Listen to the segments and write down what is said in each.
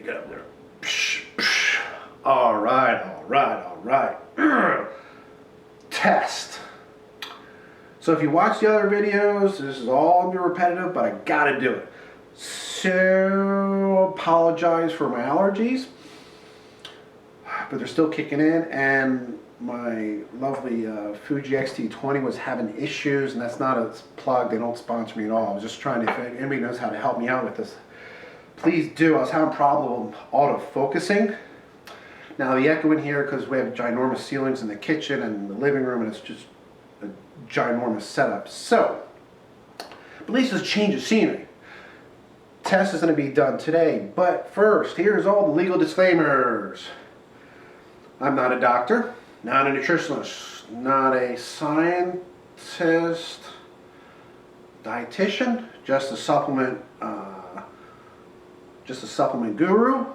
get up there. All right. Test. So if you watch the other videos, this is all gonna be repetitive, but I gotta do it. So apologize for my allergies, but they're still kicking in, and my lovely Fuji X-T20 was having issues, and that's not a plug. They don't sponsor me at all. I was just trying to, if anybody knows how to help me out with this, please do. I was having a problem auto-focusing. Now the echo in here, because we have ginormous ceilings in the kitchen and the living room, and it's just a ginormous setup. So, at least it's a change of scenery. Test is going to be done today, but first, here's all the legal disclaimers. I'm not a doctor, not a nutritionist, not a scientist, dietitian, just a supplement guru,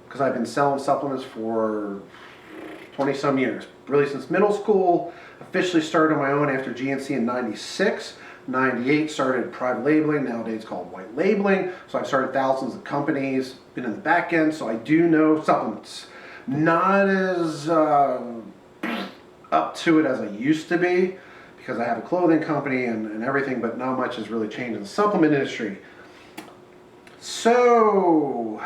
because I've been selling supplements for 20 some years, really since middle school. Officially started on my own after GNC in 96. 98 started private labeling, nowadays called white labeling. So I've started thousands of companies, been in the back end, so I do know supplements. Not as up to it as I used to be, because I have a clothing company and everything, but not much has really changed in the supplement industry. So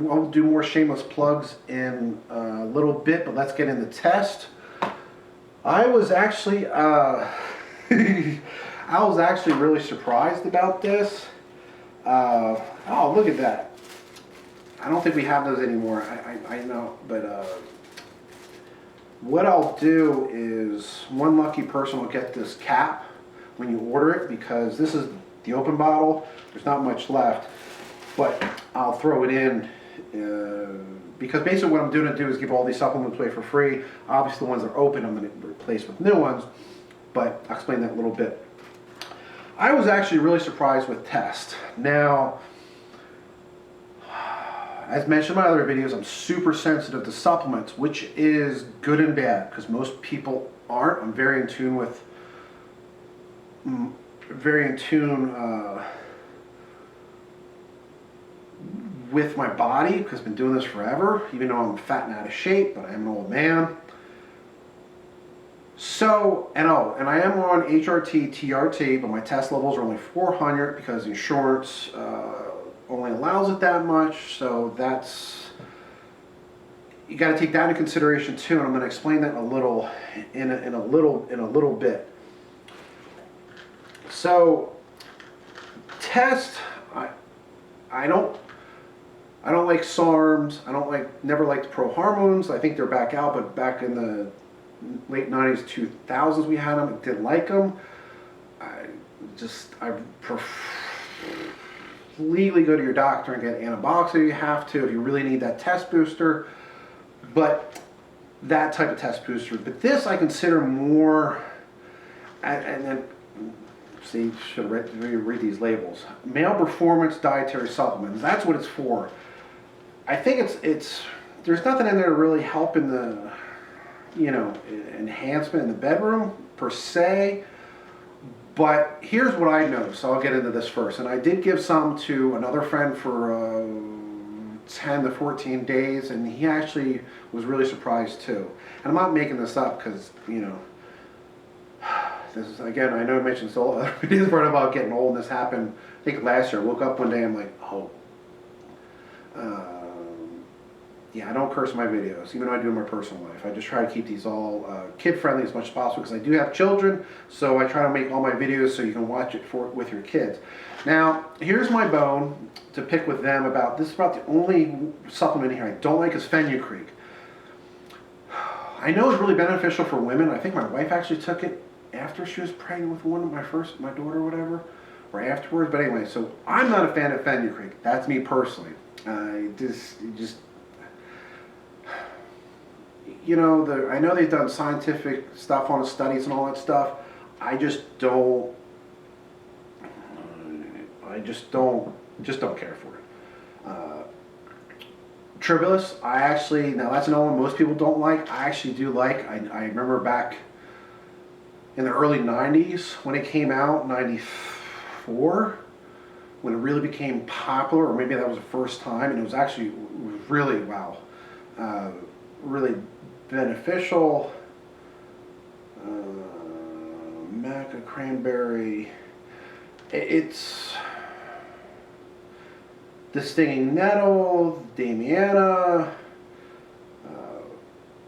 I'll do more shameless plugs in a little bit, but let's get into test. I was actually really surprised about this. Oh, look at that. I don't think we have those anymore. I know, but what I'll do is one lucky person will get this cap when you order it, because this is the open bottle. There's not much left, but I'll throw it in because basically what I'm going to do is give all these supplements away for free. Obviously the ones that are open I'm going to replace with new ones, but I'll explain that in a little bit. I was actually really surprised with Test. Now, as mentioned in my other videos, I'm super sensitive to supplements, which is good and bad, because most people aren't. I'm very in tune with my body, because I've been doing this forever, even though I'm fat and out of shape, but I am an old man. So, and I am on HRT, TRT, but my test levels are only 400 because insurance only allows it that much. So that's, you got to take that into consideration too, and I'm going to explain that in a little bit. So, test, I don't like SARMs. Never liked pro hormones. I think they're back out, but back in the late 90s, 2000s we had them. I didn't like them. I completely go to your doctor and get anabolics if you have to, if you really need that test booster. But that type of test booster. But this I consider more, and then, see, should read these labels. Male performance dietary supplements. That's what it's for. I think it's there's nothing in there to really help in the, enhancement in the bedroom per se. But here's what I know, so I'll get into this first. And I did give some to another friend for 10 to 14 days, and he actually was really surprised too. And I'm not making this up because, this is, again, I know I mentioned this all other videos about getting old, and this happened, I think last year. I woke up one day, I'm like, oh. Yeah, I don't curse in my videos, even though I do in my personal life. I just try to keep these all kid-friendly as much as possible, because I do have children, so I try to make all my videos so you can watch it with your kids. Now, here's my bone to pick with them about, this is about the only supplement here I don't like, is fenugreek. I know it's really beneficial for women. I think my wife actually took it after she was pregnant with my daughter or whatever, or afterwards, but anyway, so I'm not a fan of fenugreek. That's me personally. I know they've done scientific stuff on the studies and all that stuff. I just don't care for it. Tribulus, now that's another one most people don't like. I actually do like. I remember back in the early 90s when it came out, 94, when it really became popular, or maybe that was the first time, and it was actually really, wow, really beneficial. Maca cranberry. It's the stinging nettle, Damiana,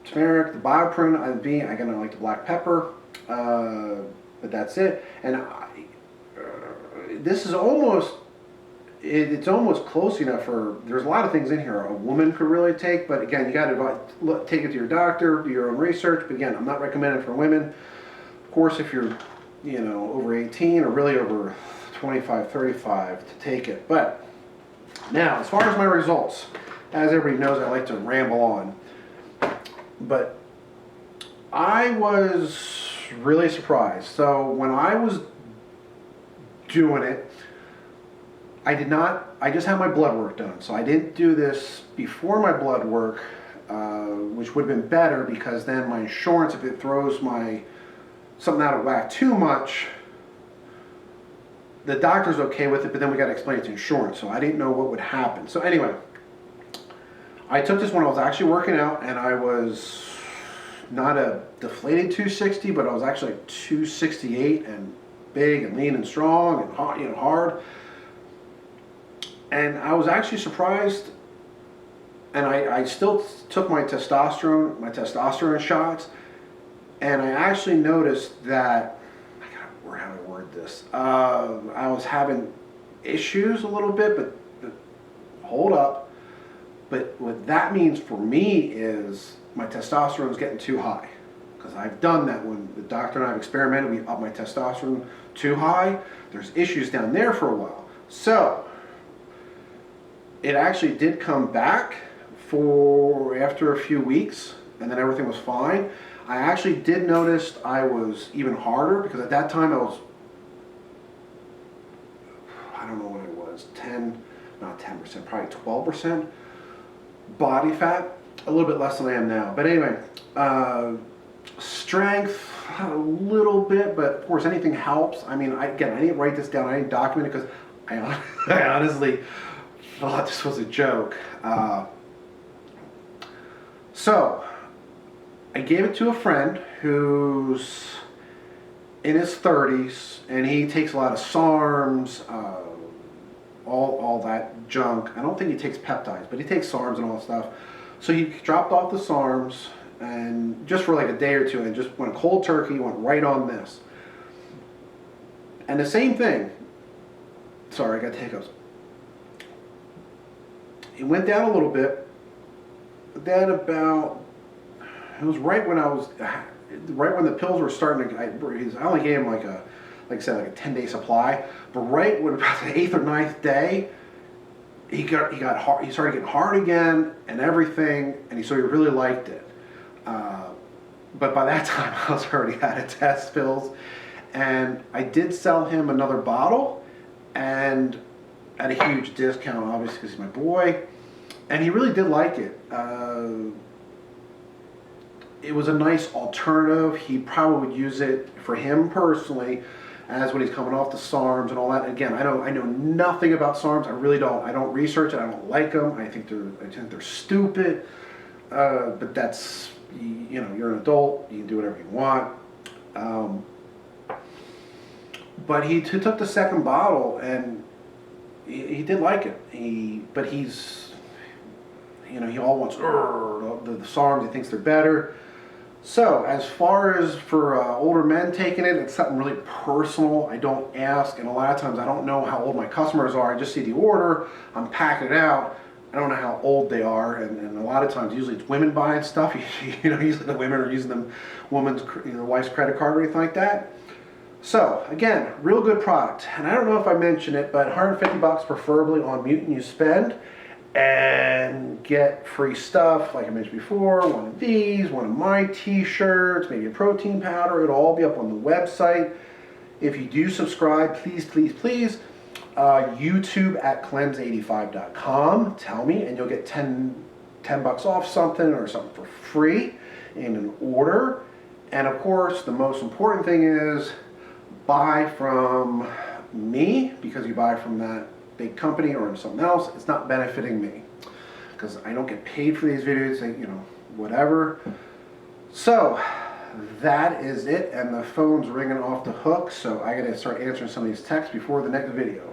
turmeric, the bioprune. I kind of like the black pepper, but that's it. And this is almost. It's almost close enough for. There's a lot of things in here a woman could really take, but again, you got to take it to your doctor, do your own research. But again, I'm not recommending it for women. Of course, if you're, over 18 or really over 25, 35 to take it. But now, as far as my results, as everybody knows, I like to ramble on. But I was really surprised. So when I was doing it, I just had my blood work done. So I didn't do this before my blood work, which would have been better because then my insurance, if it throws something out of whack too much, the doctor's okay with it, but then we got to explain it to insurance. So I didn't know what would happen. So anyway, I took this when I was actually working out, and I was not a deflated 260, but I was actually like 268 and big and lean and strong and hot, hard. And I was actually surprised, and I still took my testosterone shots, and I actually noticed that, how do I word this? I was having issues a little bit, but hold up. But what that means for me is my testosterone is getting too high. Because I've done that when the doctor and I have experimented, we up my testosterone too high. There's issues down there for a while. So, it actually did come back after a few weeks, and then everything was fine. I actually did notice I was even harder because at that time I was, I don't know what it was, not 10%, probably 12% body fat, a little bit less than I am now. But anyway, strength, a little bit, but of course anything helps. I mean, I didn't write this down, I didn't document it because I honestly thought this was a joke. So, I gave it to a friend who's in his 30s, and he takes a lot of SARMs, all that junk. I don't think he takes peptides, but he takes SARMs and all that stuff. So he dropped off the SARMs, and just for like a day or two, and just went cold turkey, went right on this. And the same thing, sorry, I got hiccups. It went down a little bit, but then it was right when the pills were starting to, I only gave him like I said, like a 10-day supply, but right when about the 8th or 9th day, he got hard, he started getting hard again and everything, and so he really liked it. But by that time, I was already out of test pills, and I did sell him another bottle, and at a huge discount, obviously, because he's my boy, and he really did like it. It was a nice alternative. He probably would use it for him personally, as when he's coming off the SARMs and all that. Again, I know nothing about SARMs. I really don't. I don't research it. I don't like them. I think they're stupid. But that's, you're an adult. You can do whatever you want. But he took the second bottle, and he did like it. But he's, he all wants the SARMs. He thinks they're better. So, as far as for older men taking it, it's something really personal. I don't ask, and a lot of times I don't know how old my customers are. I just see the order, I'm packing it out. I don't know how old they are, and a lot of times, usually it's women buying stuff. Usually the women are using the woman's, wife's credit card or anything like that. So, again, real good product. And I don't know if I mentioned it, but $150 preferably on Mutant you spend, and get free stuff like I mentioned before, one of these, one of my t-shirts, maybe a protein powder. It'll all be up on the website. If you do subscribe, please, please, please, YouTube at cleanse85.com, tell me, and you'll get 10 bucks off something or something for free in an order. And of course, the most important thing is buy from me, because you buy from that big company or in something else, it's not benefiting me because I don't get paid for these videos, whatever. So that is it, and the phone's ringing off the hook, so I gotta start answering some of these texts before the next video.